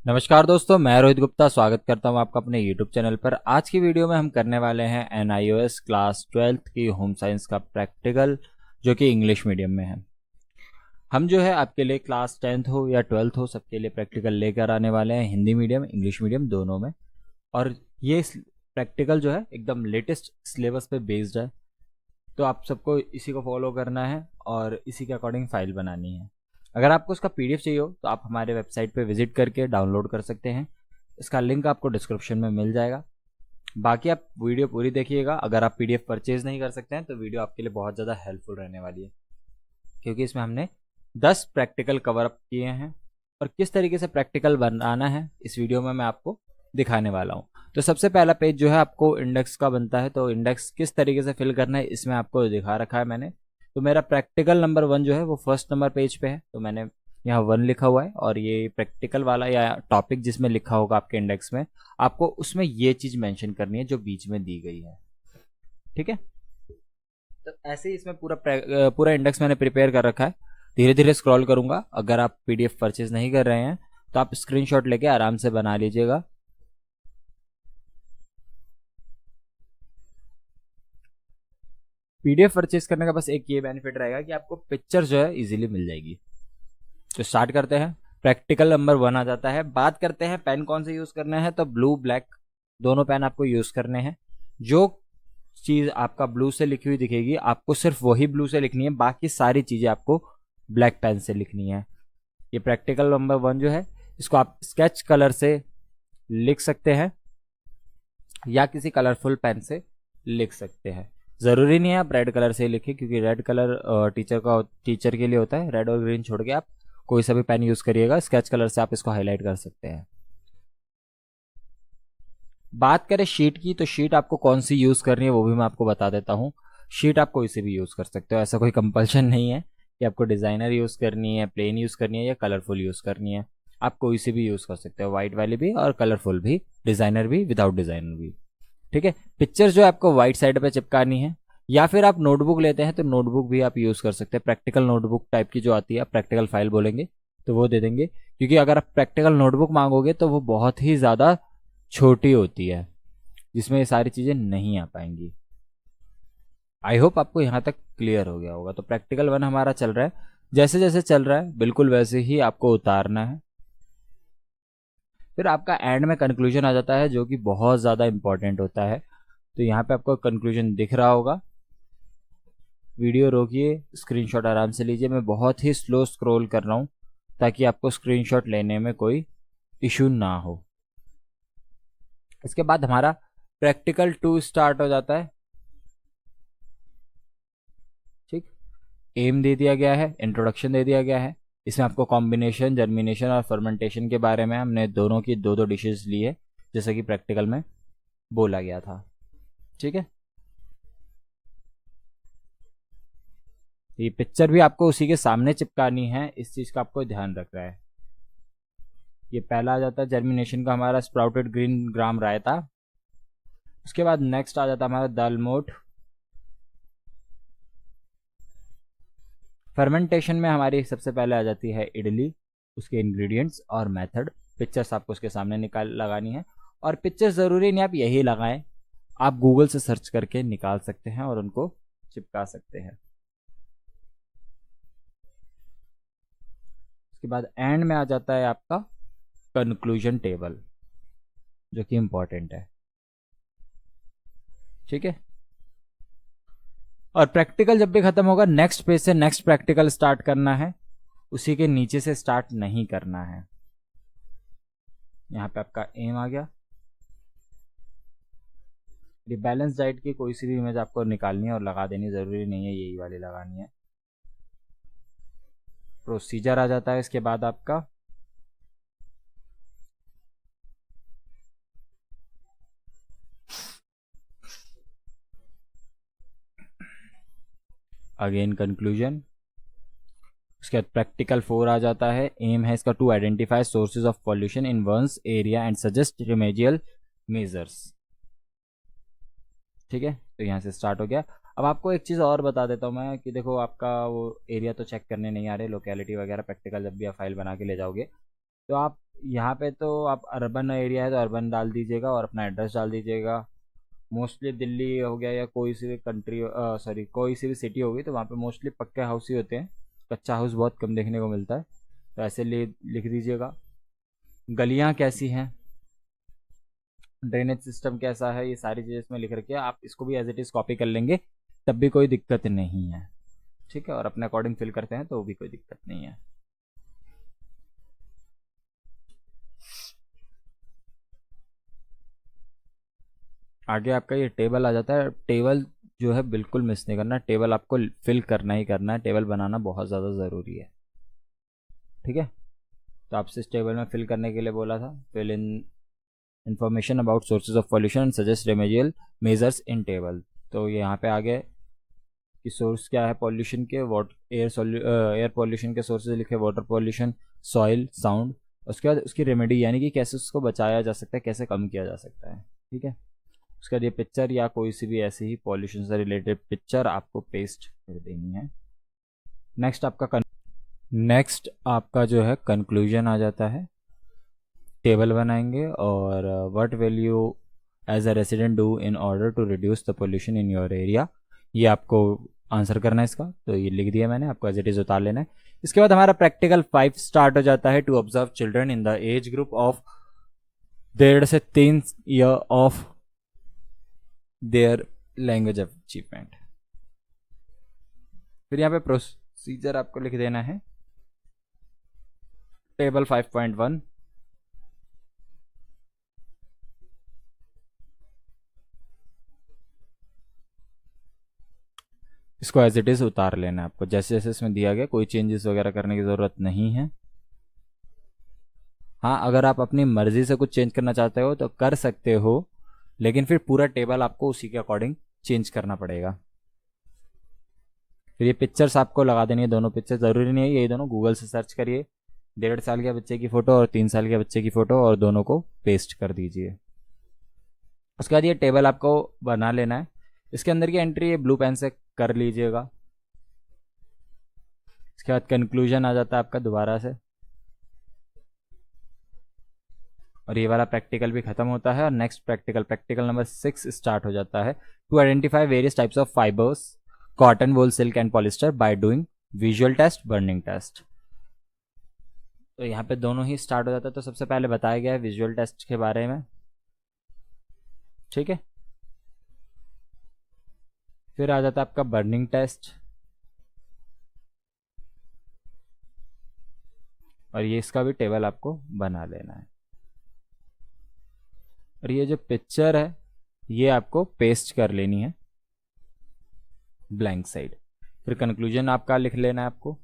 नमस्कार दोस्तों, मैं रोहित गुप्ता स्वागत करता हूं आपका अपने YouTube चैनल पर। आज की वीडियो में हम करने वाले हैं NIOS क्लास 12th की होम साइंस का प्रैक्टिकल, जो कि इंग्लिश मीडियम में है। हम जो है आपके लिए क्लास 10th हो या 12th हो, सबके लिए प्रैक्टिकल लेकर आने वाले हैं, हिंदी मीडियम इंग्लिश मीडियम दोनों में। और ये प्रैक्टिकल जो है एकदम लेटेस्ट सिलेबस पे बेस्ड है, तो आप सबको इसी को फॉलो करना है और इसी के अकॉर्डिंग फाइल बनानी है। अगर आपको इसका PDF चाहिए हो तो आप हमारे वेबसाइट पे विजिट करके डाउनलोड कर सकते हैं। इसका लिंक आपको डिस्क्रिप्शन में मिल जाएगा। बाकी आप वीडियो पूरी देखिएगा। अगर आप PDF परचेज नहीं कर सकते हैं तो वीडियो आपके लिए बहुत ज़्यादा हेल्पफुल रहने वाली है, क्योंकि इसमें हमने 10 प्रैक्टिकल कवर अप किए हैं और किस तरीके से प्रैक्टिकल बनाना है इस वीडियो में मैं आपको दिखाने वाला हूँ। तो सबसे पहला पेज जो है आपको इंडेक्स का बनता है, तो इंडेक्स किस तरीके से फिल करना है इसमें आपको दिखा रखा है मैंने। तो मेरा प्रैक्टिकल नंबर 1 जो है वो फर्स्ट नंबर पेज पे है, तो मैंने यहाँ 1 लिखा हुआ है। और ये प्रैक्टिकल वाला या टॉपिक जिसमें लिखा होगा आपके इंडेक्स में, आपको उसमें ये चीज़ मेंशन करनी है जो बीच में दी गई है। ठीक है, तो ऐसे ही इसमें पूरा इंडेक्स मैंने प्रिपेयर कर रखा है। धीरे धीरे स्क्रॉल करूंगा। अगर आप PDF परचेज नहीं कर रहे हैं तो आप स्क्रीनशॉट लेके आराम से बना लीजिएगा। PDF परचेज करने का बस एक ये बेनिफिट रहेगा कि आपको पिक्चर जो है इजीली मिल जाएगी। तो स्टार्ट करते हैं। प्रैक्टिकल नंबर 1 आ जाता है। बात करते हैं पेन कौन से यूज करने हैं, तो ब्लू ब्लैक दोनों पेन आपको यूज करने हैं। जो चीज आपका ब्लू से लिखी हुई दिखेगी आपको सिर्फ वही ब्लू से लिखनी है, बाकी सारी चीजें आपको ब्लैक पेन से लिखनी है। ये प्रैक्टिकल नंबर 1 जो है इसको आप स्केच कलर से लिख सकते हैं या किसी कलरफुल पेन से लिख सकते हैं। ज़रूरी नहीं है आप रेड कलर से ही लिखें, क्योंकि रेड कलर टीचर के लिए होता है। रेड और ग्रीन छोड़ के आप कोई सा भी पेन यूज़ करिएगा। स्केच कलर से आप इसको हाईलाइट कर सकते हैं। बात करें शीट की, तो शीट आपको कौन सी यूज़ करनी है वो भी मैं आपको बता देता हूँ। शीट आप कोई सी भी यूज़ कर सकते हो, ऐसा कोई कंपल्शन नहीं है कि आपको डिज़ाइनर यूज़ करनी है, प्लेन यूज़ करनी है या कलरफुल यूज़ करनी है। आप कोई सी भी यूज़ कर सकते हो, वाइट वाली भी और कलरफुल भी, डिज़ाइनर भी, विदाउट डिज़ाइनर भी। ठीक है, पिक्चर जो है आपको वाइट साइड पे चिपकानी है, या फिर आप नोटबुक लेते हैं तो नोटबुक भी आप यूज़ कर सकते हैं। प्रैक्टिकल नोटबुक टाइप की जो आती है, आप प्रैक्टिकल फाइल बोलेंगे तो वो दे देंगे, क्योंकि अगर आप प्रैक्टिकल नोटबुक मांगोगे तो वो बहुत ही ज़्यादा छोटी होती है, जिसमें ये सारी चीज़ें नहीं आ पाएंगी। आई होप आपको यहाँ तक क्लियर हो गया होगा। तो प्रैक्टिकल 1 हमारा चल रहा है, जैसे जैसे चल रहा है बिल्कुल वैसे ही आपको उतारना है। फिर आपका एंड में कंक्लूजन आ जाता है, जो कि बहुत ज़्यादा इंपॉर्टेंट होता है। तो यहाँ पे आपको कंक्लूजन दिख रहा होगा। वीडियो रोकिए, स्क्रीनशॉट आराम से लीजिए। मैं बहुत ही स्लो स्क्रॉल कर रहा हूँ ताकि आपको स्क्रीनशॉट लेने में कोई इशू ना हो। इसके बाद हमारा प्रैक्टिकल 2 स्टार्ट हो जाता है। ठीक, एम दे दिया गया है, इंट्रोडक्शन दे दिया गया है। इसमें आपको कॉम्बिनेशन, जर्मिनेशन और फर्मेंटेशन के बारे में हमने दोनों की दो दो डिशेस ली है, जैसे कि प्रैक्टिकल में बोला गया था। ठीक है, ये पिक्चर भी आपको उसी के सामने चिपकानी है, इस चीज़ का आपको ध्यान रखना है। ये पहला आ जाता है जर्मिनेशन का हमारा स्प्राउटेड ग्रीन ग्राम रायता। उसके बाद नेक्स्ट आ जाता है हमारा दाल मोठ। फर्मेंटेशन में हमारी सबसे पहले आ जाती है इडली, उसके इंग्रेडिएंट्स और मेथड। पिक्चर्स आपको उसके सामने निकाल लगानी है, और पिक्चर ज़रूरी नहीं आप यही लगाएं, आप गूगल से सर्च करके निकाल सकते हैं और उनको चिपका सकते हैं। उसके बाद एंड में आ जाता है आपका कंक्लूजन टेबल, जो कि इंपॉर्टेंट है। ठीक है, और प्रैक्टिकल जब भी खत्म होगा नेक्स्ट पेज से नेक्स्ट प्रैक्टिकल स्टार्ट करना है, उसी के नीचे से स्टार्ट नहीं करना है। यहाँ पे आपका एम आ गया। ये बैलेंस डाइट की कोई सी भी इमेज आपको निकालनी है और लगा देनी, जरूरी नहीं है यही वाली लगानी है। प्रोसीजर आ जाता है इसके बाद आपका। Again conclusion. उसके बाद प्रैक्टिकल 4 आ जाता है। एम है इसका to identify sources of pollution in one's area and suggest remedial measures. ठीक है, तो यहाँ से स्टार्ट हो गया। अब आपको एक चीज़ और बता देता हूँ मैं कि देखो, आपका वो एरिया तो चेक करने नहीं आ रहे, लोकेलिटी वगैरह। प्रैक्टिकल जब भी आप फाइल बना के ले जाओगे तो आप यहाँ पे तो आप अर्बन एरिया है तो अर्बन डाल दीजिएगा और अपना एड्रेस डाल दीजिएगा। मोस्टली दिल्ली हो गया या कोई सी भी कंट्री, सॉरी कोई सी भी सिटी होगी तो वहाँ पे मोस्टली पक्के हाउस ही होते हैं, कच्चा हाउस बहुत कम देखने को मिलता है। तो ऐसे लिख दीजिएगा। गलियाँ कैसी हैं, ड्रेनेज सिस्टम कैसा है, ये सारी चीज़ें इसमें लिख रखी है। आप इसको भी एज इट इज़ कॉपी कर लेंगे तब भी कोई दिक्कत नहीं है, ठीक है। और अपने अकॉर्डिंग फिल करते हैं तो भी कोई दिक्कत नहीं है। आगे आपका ये टेबल आ जाता है। टेबल जो है बिल्कुल मिस नहीं करना, टेबल आपको फिल करना ही करना है, टेबल बनाना बहुत ज़्यादा ज़रूरी है, ठीक है। तो आपसे इस टेबल में फिल करने के लिए बोला था, fill in information about sources of pollution and suggest remedial measures in table. तो ये यहाँ पे आगे कि सोर्स क्या है पॉल्यूशन के, वाटर एयर पॉल्यूशन के सोर्सेज लिखे, वाटर पॉल्यूशन, सॉइल, साउंड। उसके बाद उसकी रेमेडी यानी कि कैसे उसको बचाया जा सकता है, कैसे कम किया जा सकता है, ठीक है। उसके बाद ये पिक्चर या कोई सी भी ऐसी ही पॉल्यूशन से रिलेटेड पिक्चर आपको पेस्ट कर देनी है। नेक्स्ट आपका जो है कंक्लूजन आ जाता है। टेबल बनाएंगे और what will you as a resident do in order to reduce the pollution in your area, ये आपको आंसर करना है इसका। तो ये लिख दिया मैंने, आपको एज इट इज उतार लेना है। इसके बाद हमारा प्रैक्टिकल 5 स्टार्ट हो जाता है। To observe children in the age group of 1.5 से 3 year of their language achievement. फिर यहाँ पे प्रोसीजर आपको लिख देना है। टेबल 5.1, इसको एज इट इज़ उतार लेना है आपको, जैसे जैसे इसमें दिया गया, कोई चेंजेस वगैरह करने की ज़रूरत नहीं है। हाँ, अगर आप अपनी मर्जी से कुछ चेंज करना चाहते हो तो कर सकते हो, लेकिन फिर पूरा टेबल आपको उसी के अकॉर्डिंग चेंज करना पड़ेगा। फिर ये पिक्चर्स आपको लगा देनी है, दोनों पिक्चर, ज़रूरी नहीं है ये दोनों, गूगल से सर्च करिए 1.5 साल के बच्चे की फ़ोटो और 3 साल के बच्चे की फ़ोटो और दोनों को पेस्ट कर दीजिए। उसके बाद ये टेबल आपको बना लेना है। इसके अंदर की एंट्री ये ब्लू पेन से कर लीजिएगा। इसके बाद कंक्लूजन आ जाता है आपका दोबारा से, और ये वाला प्रैक्टिकल भी खत्म होता है। और नेक्स्ट प्रैक्टिकल नंबर 6 स्टार्ट हो जाता है। To identify various types of fibres, cotton, wool, silk and polyester by doing visual test, burning test. तो यहाँ पे दोनों ही स्टार्ट हो जाता है। तो सबसे पहले बताया गया है विजुअल टेस्ट के बारे में, ठीक है। फिर आ जाता है आपका बर्निंग टेस्ट, और ये इसका भी टेबल आपको बना लेना है। और ये जो पिक्चर है ये आपको पेस्ट कर लेनी है ब्लैंक साइड। फिर कंक्लूजन आपका लिख लेना है आपको।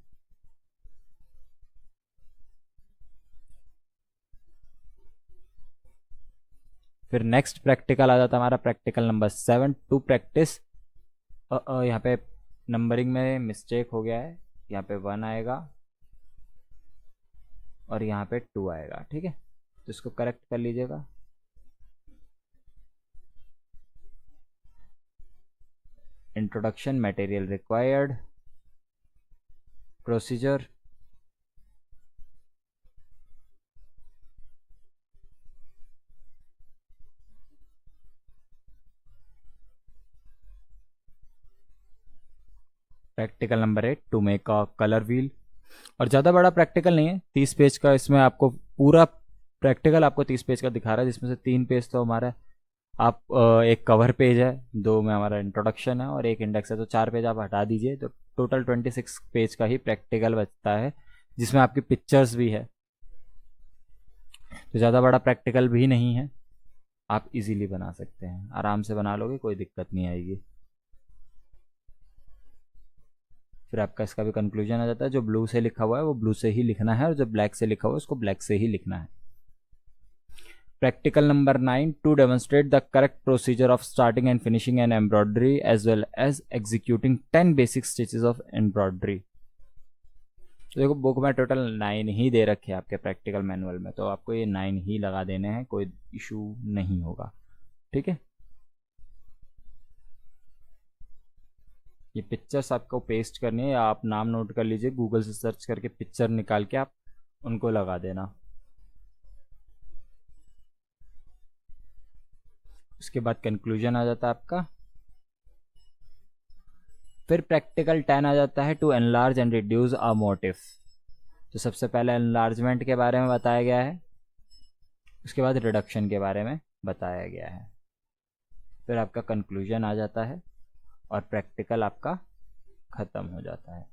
फिर नेक्स्ट प्रैक्टिकल आ जाता है हमारा, प्रैक्टिकल नंबर 7, टू प्रैक्टिस। यहाँ पे नंबरिंग में मिस्टेक हो गया है, यहाँ पे 1 आएगा और यहाँ पे 2 आएगा, ठीक है। तो इसको करेक्ट कर लीजिएगा। Introduction, material required, procedure, practical number 8, to make a colour wheel. और ज़्यादा बड़ा प्रैक्टिकल नहीं है, 30 पेज का। इसमें आपको पूरा प्रैक्टिकल आपको 30 पेज का दिखा रहा है, जिसमें से 3 पेज तो हमारा आप एक कवर पेज है, 2 में हमारा इंट्रोडक्शन है और 1 इंडेक्स है। तो 4 पेज आप हटा दीजिए तो टोटल 26 पेज का ही प्रैक्टिकल बचता है, जिसमें आपकी पिक्चर्स भी है। तो ज़्यादा बड़ा प्रैक्टिकल भी नहीं है, आप इजीली बना सकते हैं, आराम से बना लोगे, कोई दिक्कत नहीं आएगी। फिर आपका इसका भी कंक्लूजन आ जाता है। जो ब्लू से लिखा हुआ है वो ब्लू से ही लिखना है, और जो ब्लैक से लिखा हुआ है उसको ब्लैक से ही लिखना है। Practical number 9, to demonstrate the correct procedure of starting and finishing an embroidery as well as executing 10 basic stitches of embroidery. तो देखो बुक में टोटल 9 ही दे रखे हैं आपके प्रैक्टिकल मैनुअल में, तो आपको ये 9 ही लगा देने हैं, कोई इशू नहीं होगा, ठीक है। ये पिक्चर्स आपको पेस्ट करनी है, या आप नाम नोट कर लीजिए, गूगल से सर्च करके पिक्चर निकाल के आप उनको लगा देना। उसके बाद कंक्लूजन आ जाता है आपका। फिर प्रैक्टिकल 10 आ जाता है to enlarge and reduce a motif. तो सबसे पहले एनलार्जमेंट के बारे में बताया गया है, उसके बाद रिडक्शन के बारे में बताया गया है, फिर आपका कंक्लूजन आ जाता है और प्रैक्टिकल आपका ख़त्म हो जाता है।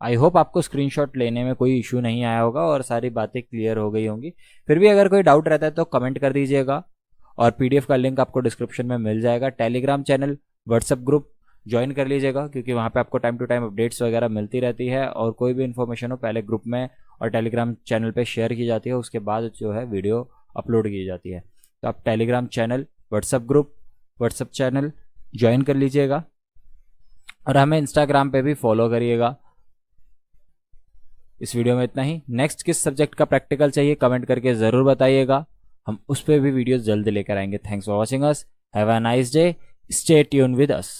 आई होप आपको स्क्रीनशॉट लेने में कोई इशू नहीं आया होगा और सारी बातें क्लियर हो गई होंगी। फिर भी अगर कोई डाउट रहता है तो कमेंट कर दीजिएगा और पीडीएफ का लिंक आपको डिस्क्रिप्शन में मिल जाएगा। Telegram channel, WhatsApp group join कर लीजिएगा क्योंकि वहाँ पे आपको टाइम टू टाइम अपडेट्स वगैरह मिलती रहती है और कोई भी इन्फॉर्मेशन हो पहले ग्रुप में और टेलीग्राम चैनल पे शेयर की जाती है, उसके बाद जो है वीडियो अपलोड की जाती है। तो आप Telegram channel, WhatsApp group, WhatsApp channel join कर लीजिएगा और हमें इंस्टाग्राम पे भी फॉलो करिएगा। इस वीडियो में इतना ही। नेक्स्ट किस सब्जेक्ट का प्रैक्टिकल चाहिए कमेंट करके ज़रूर बताइएगा, हम उस पर भी वीडियोस जल्द लेकर आएंगे। Thanks for watching us, have a nice day, stay tune with us.